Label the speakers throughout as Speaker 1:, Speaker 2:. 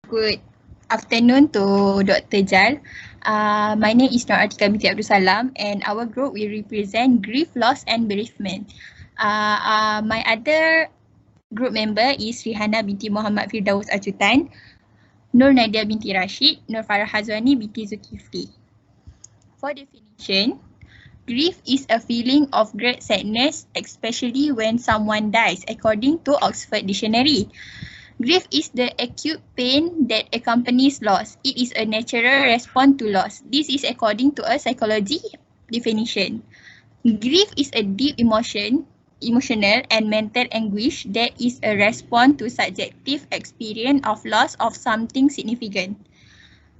Speaker 1: Good afternoon to Dr. Jal. My name is Nur Atika binti Abdul Salam and our group will represent grief, loss and bereavement. My other group member is Rihana binti Muhammad Firdaus Acutan, Nur Nadia binti Rashid, Nur Farah Hazwani binti Zulkifli. For definition, grief is a feeling of great sadness, especially when someone dies, according to Oxford Dictionary. Grief is the acute pain that accompanies loss. It is a natural response to loss. This is according to a psychology definition. Grief is a deep emotional and mental anguish that is a response to subjective experience of loss of something significant.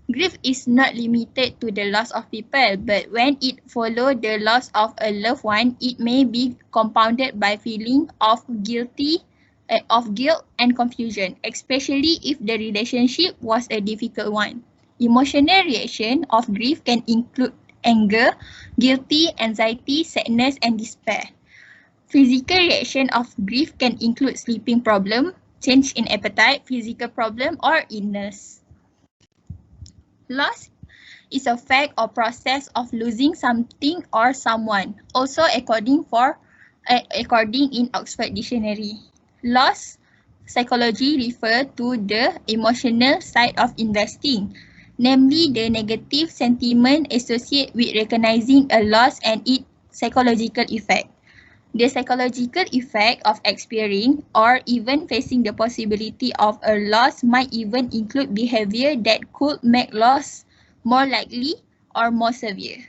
Speaker 1: Grief is not limited to the loss of people, but when it follows the loss of a loved one, it may be compounded by feeling of guilt and confusion, especially if the relationship was a difficult one. Emotional reaction of grief can include anger, guilty, anxiety, sadness, and despair. Physical reaction of grief can include sleeping problem, change in appetite, physical problem, or illness. Loss is a fact or process of losing something or someone, also according in Oxford Dictionary. Loss psychology refer to the emotional side of investing, namely the negative sentiment associated with recognizing a loss and its psychological effect. The psychological effect of experiencing or even facing the possibility of a loss might even include behavior that could make loss more likely or more severe.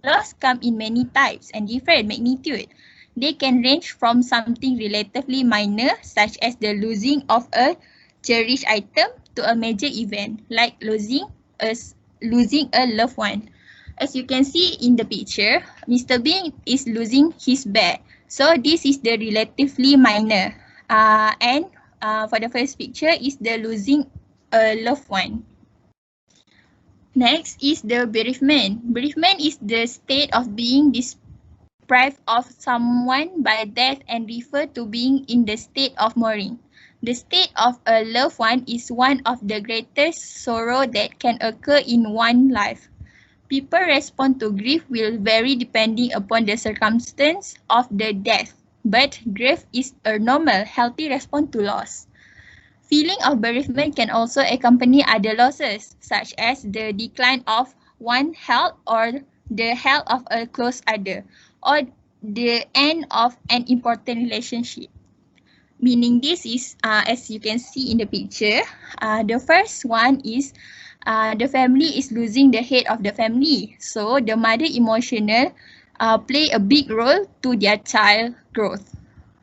Speaker 1: Loss come in many types and different magnitude. They can range from something relatively minor, such as the losing of a cherished item, to a major event, like losing a loved one. As you can see in the picture, Mr. Bean is losing his bear. So this is the relatively minor. And for the first picture is the losing a loved one. Next is the bereavement. Bereavement is the state of being deprived of someone by death and refer to being in the state of mourning. The state of a loved one is one of the greatest sorrow that can occur in one's life. People respond to grief will vary depending upon the circumstance of the death, but grief is a normal, healthy response to loss. Feeling of bereavement can also accompany other losses, such as the decline of one's health or the health of a close other, or the end of an important relationship. Meaning this is, as you can see in the picture, the first one is the family is losing the head of the family. So the mother emotional play a big role to their child growth.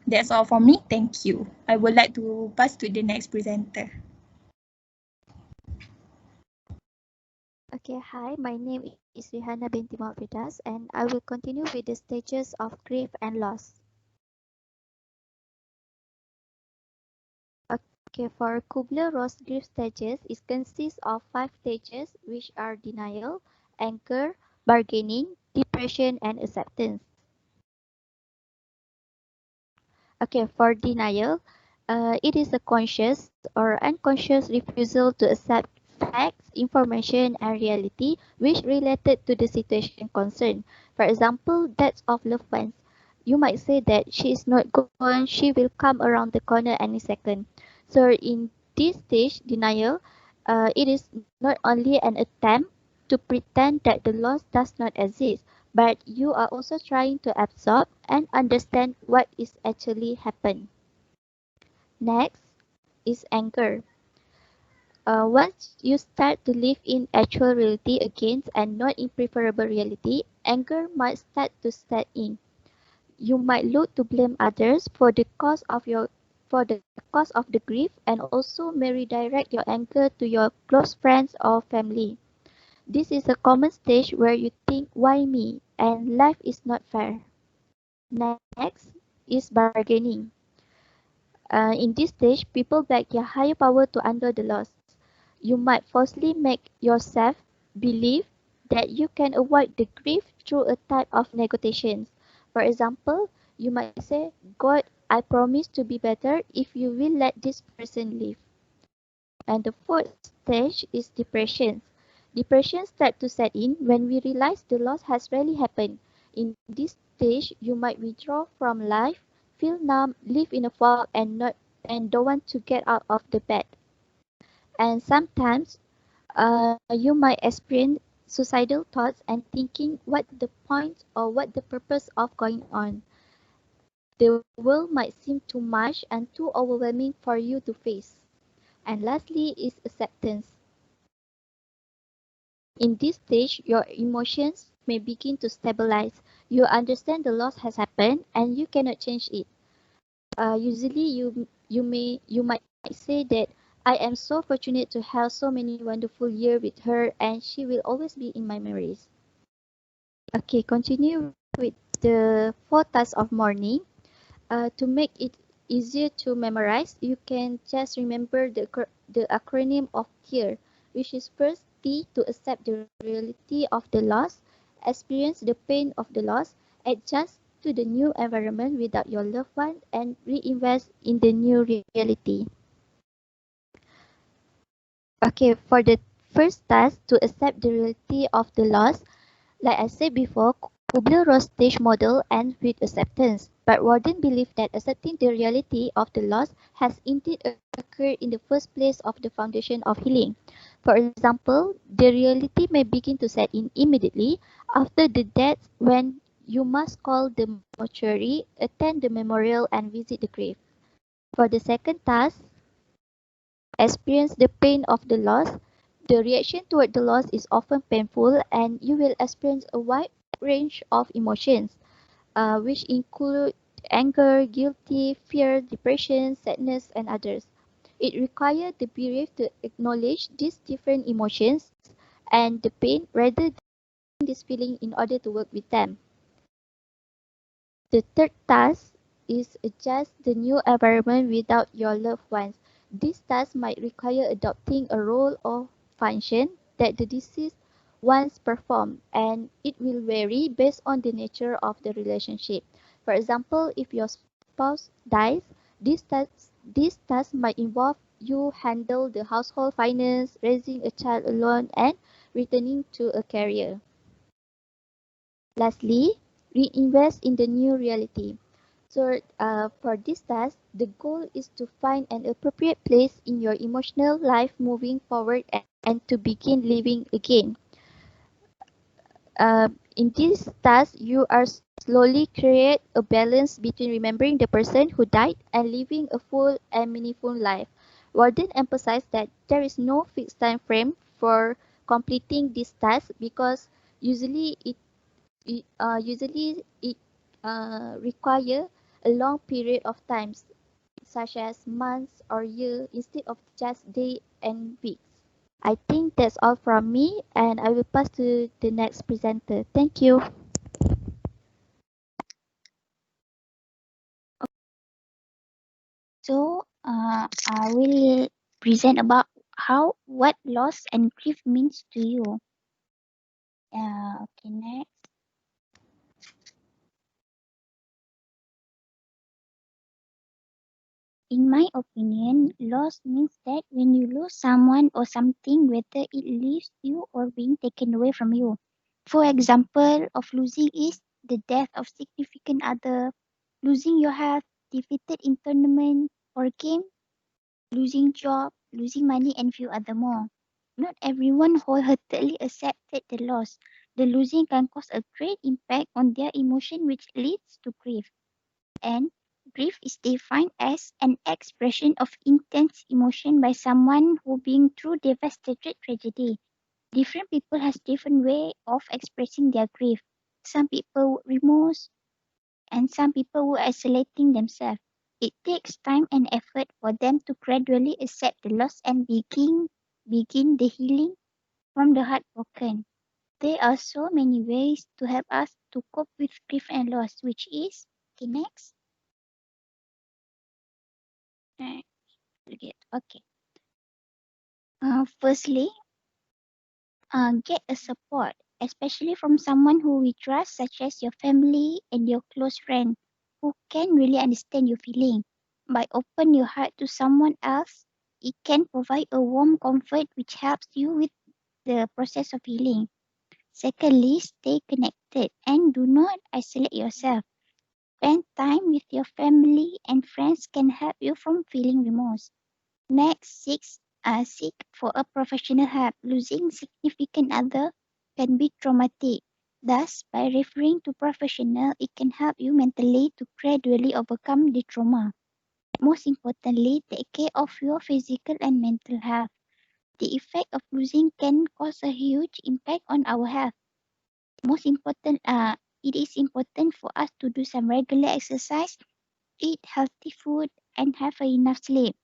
Speaker 1: That's all from me. Thank you. I would like to pass to the next presenter.
Speaker 2: Okay, hi, my name is Rihana binti Maufidas and I will continue with the stages of grief and loss. Okay, for Kubler-Ross grief stages, it consists of 5 stages which are denial, anger, bargaining, depression, and acceptance. Okay, for denial, it is a conscious or unconscious refusal to accept facts, information, and reality which related to the situation concerned. For example, deaths of loved ones. You might say that she is not gone, she will come around the corner any second. So in this stage, denial, it is not only an attempt to pretend that the loss does not exist, but you are also trying to absorb and understand what is actually happened. Next is anger. Once you start to live in actual reality against and not in preferable reality, anger might start to set in. You might look to blame others for the cause of the grief and also may redirect your anger to your close friends or family. This is a common stage where you think, why me? And life is not fair. Next is bargaining. In this stage, people beg their higher power to undo the loss. You might falsely make yourself believe that you can avoid the grief through a type of negotiations. For example, you might say, God, I promise to be better if you will let this person live. And the fourth stage is depression. Depression starts to set in when we realize the loss has really happened. In this stage, you might withdraw from life, feel numb, live in a fog, and don't want to get out of the bed. And sometimes you might experience suicidal thoughts and thinking what the point or what the purpose of going on. The world might seem too much and too overwhelming for you to face. And lastly is acceptance. In this stage, your emotions may begin to stabilize. You understand the loss has happened and you cannot change it. Usually, you might say that I am so fortunate to have so many wonderful years with her, and she will always be in my memories. Okay, continue with the four tasks of morning. To make it easier to memorize, you can just remember the acronym of TEAR, which is first T to accept the reality of the loss, experience the pain of the loss, adjust to the new environment without your loved one, and reinvest in the new reality. Okay, for the first task to accept the reality of the loss, like I said before, Kubler-Ross stage model ends with acceptance, but Warden believed that accepting the reality of the loss has indeed occurred in the first place of the foundation of healing. For example, the reality may begin to set in immediately after the death when you must call the mortuary, attend the memorial, and visit the grave. For the second task, experience the pain of the loss. The reaction toward the loss is often painful, and you will experience a wide range of emotions, which include anger, guilty, fear, depression, sadness, and others. It requires the bereaved to acknowledge these different emotions and the pain rather than fighting this feeling in order to work with them. The third task is adjust the new environment without your loved ones. This task might require adopting a role or function that the deceased once performed, and it will vary based on the nature of the relationship. For example, if your spouse dies, this task might involve you handle the household finance, raising a child alone, and returning to a career. Lastly, reinvest in the new reality. So, for this task, the goal is to find an appropriate place in your emotional life moving forward and to begin living again. In this task, you are slowly create a balance between remembering the person who died and living a full and meaningful life. Warden emphasized that there is no fixed time frame for completing this task because usually it require a long period of times, such as months or year, instead of just day and weeks. I think that's all from me, and I will pass to the next presenter. Thank you.
Speaker 3: So, I will present about how what loss and grief means to you. Okay, next. In my opinion, loss means that when you lose someone or something, whether it leaves you or being taken away from you. For example, of losing is the death of significant other, losing your health, defeated in tournament or game, losing job, losing money, and few other more. Not everyone wholeheartedly accepted the loss. The losing can cause a great impact on their emotion, which leads to grief. And grief is defined as an expression of intense emotion by someone who being through devastated tragedy. Different people has different way of expressing their grief. Some people would remorse, and some people were isolating themselves. It takes time and effort for them to gradually accept the loss and begin the healing from the heartbroken. There are so many ways to help us to cope with grief and loss, which is okay, next. Uh, Okay. Firstly, get a support, especially from someone who we trust, such as your family and your close friend, who can really understand your feeling. By open your heart to someone else, it can provide a warm comfort which helps you with the process of healing. Secondly, stay connected and do not isolate yourself. Spend time with your family and friends can help you from feeling remorse. Next, seek for a professional help. Losing significant other can be traumatic. Thus, by referring to professional, it can help you mentally to gradually overcome the trauma. Most importantly, take care of your physical and mental health. The effect of losing can cause a huge impact on our health. Most important, it is important for us to do some regular exercise, eat healthy food, and have enough sleep.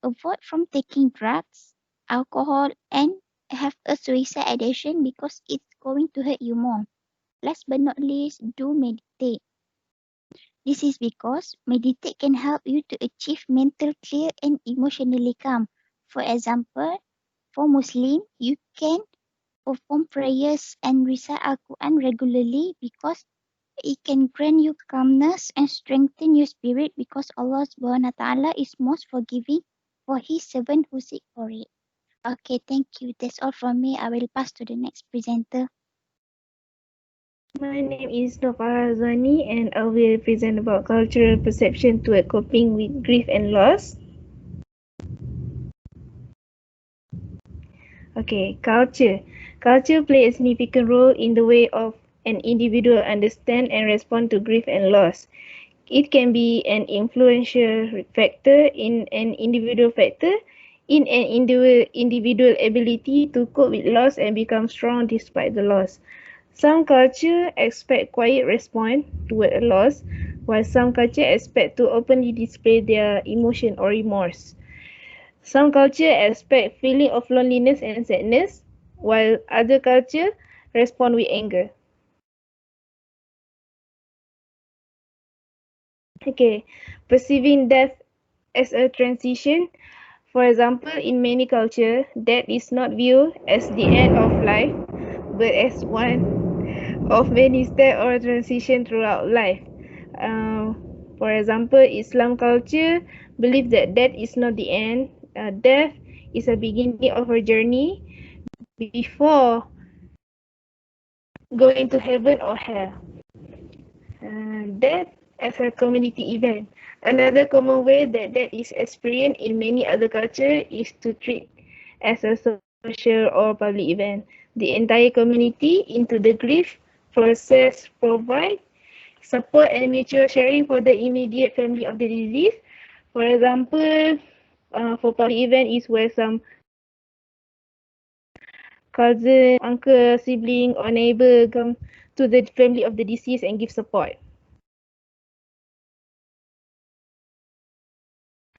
Speaker 3: Avoid from taking drugs, alcohol, and have a suicide ideation because it's going to hurt you more. Last but not least, do meditate. This is because meditate can help you to achieve mental clear and emotionally calm. For example, for Muslim, you can perform prayers and recite Al-Quran regularly because it can grant you calmness and strengthen your spirit because Allah Subhanahu wa Ta'ala is most forgiving for his servant who seek for it. Okay, thank you. That's all from me. I will pass to the next presenter.
Speaker 4: My name is Nova Razani and I will present about cultural perception toward coping with grief and loss. Okay, culture. Culture plays a significant role in the way of an individual understand and respond to grief and loss. It can be an influential factor in an individual factor in an individual ability to cope with loss and become strong despite the loss. Some culture expect quiet response toward a loss, while some culture expect to openly display their emotion or remorse. Some culture expect feeling of loneliness and sadness, while other culture respond with anger. Okay, perceiving death as a transition. For example, in many cultures, death is not viewed as the end of life, but as one of many steps or transition throughout life. For example, Islam culture believes that death is not the end. Death is a beginning of a journey before going to heaven or hell. Death as a community event. Another common way that death is experienced in many other cultures is to treat as a social or public event. The entire community into the grief process provide support and mutual sharing for the immediate family of the deceased. For example, for public event is where some cousin, uncle, sibling or neighbor come to the family of the deceased and give support.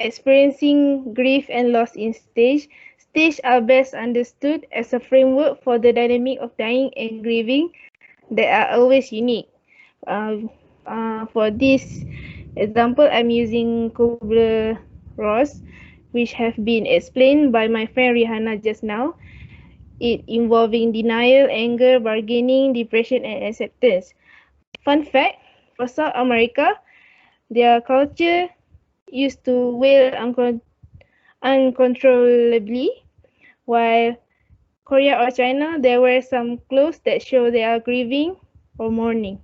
Speaker 4: Experiencing grief and loss in stage. Stages are best understood as a framework for the dynamic of dying and grieving that are always unique. For this example, I'm using Kubler-Ross, which have been explained by my friend Rihanna just now. It involving denial, anger, bargaining, depression, and acceptance. Fun fact, for South America, their culture used to wail uncontrollably, while Korea or China, there were some clothes that show they are grieving or mourning.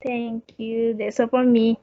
Speaker 4: Thank you. That's all from me.